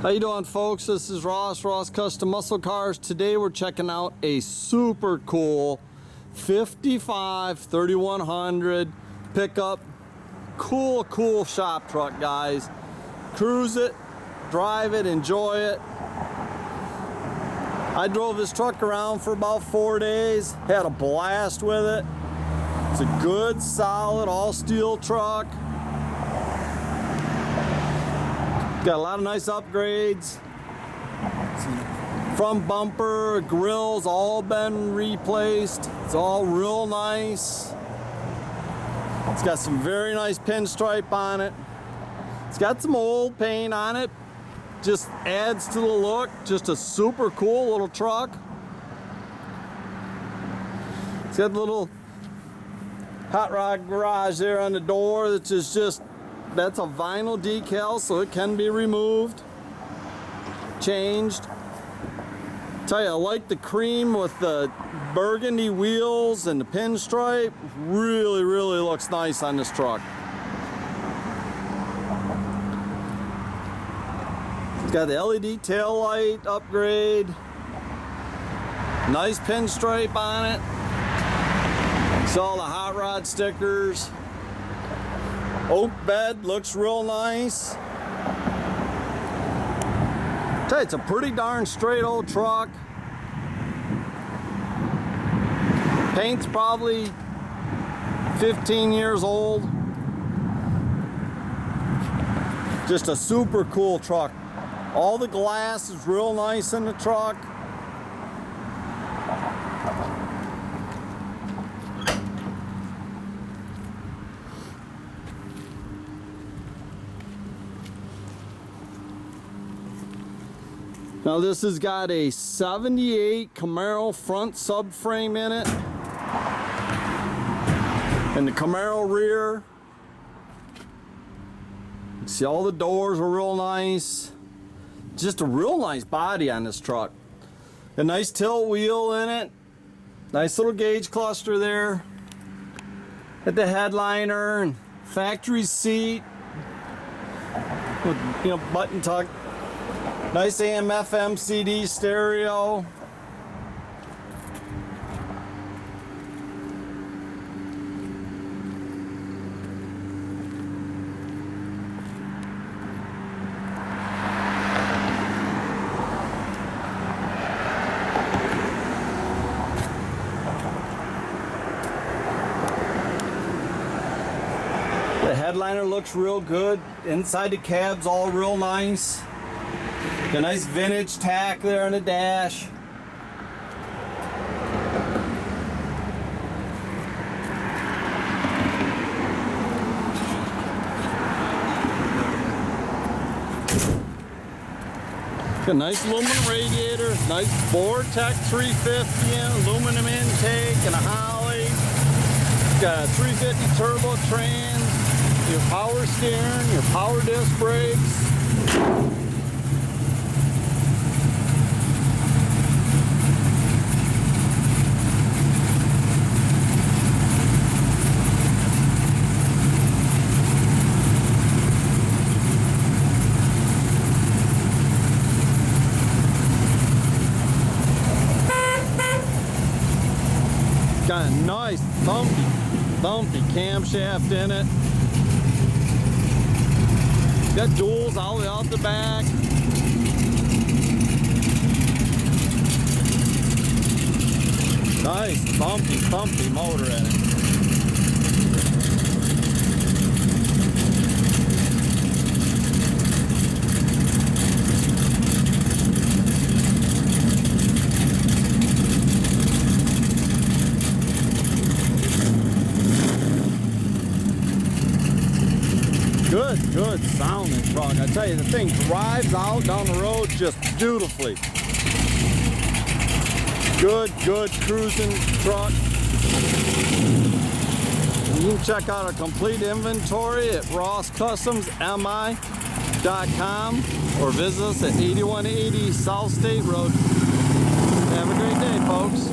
How you doing, folks? This is Ross Custom Muscle Cars. Today we're checking out a super cool 55 3100 pickup. Cool shop truck, guys. Cruise it, drive it, enjoy it. I drove this truck around for about 4 days, had a blast with it. It's a good, solid, all steel truck. Got a lot of nice upgrades. Front bumper, grills, all been replaced. It's all real nice. It's got some very nice pinstripe on it. It's got some old paint on it. Just adds to the look. Just a super cool little truck. It's got a little hot rod garage there on the door, that's that's a vinyl decal, so it can be removed, changed. Tell you, I like the cream with the burgundy wheels and the pinstripe. Really looks nice on this truck. It's got the LED tail light upgrade. Nice pinstripe on it. See all the hot rod stickers. Oak bed looks real nice. Tell you, it's a pretty darn straight old truck. Paint's probably 15 years old. Just a super cool truck. All the glass is real nice in the truck. Now this has got a 78 Camaro front subframe in it. And the Camaro rear. You see all the doors are real nice. Just a real nice body on this truck. A nice tilt wheel in it. Nice little gauge cluster there. At the headliner and factory seat. With, button tuck. Nice AM FM CD stereo. The headliner looks real good. Inside the cab's all real nice. A nice vintage tach there on the dash. Got a nice aluminum radiator, nice Vortex 350 aluminum intake and a Holly. Got a 350 turbo trans, your power steering, your power disc brakes. Got a nice bumpy camshaft in it. Got duals all the way out the back. Nice bumpy motor in it. Good sounding truck. I tell you, the thing drives out down the road just beautifully. Good cruising truck. You can check out our complete inventory at rosscustomsmi.com or visit us at 8180 South State Road. Have a great day, folks.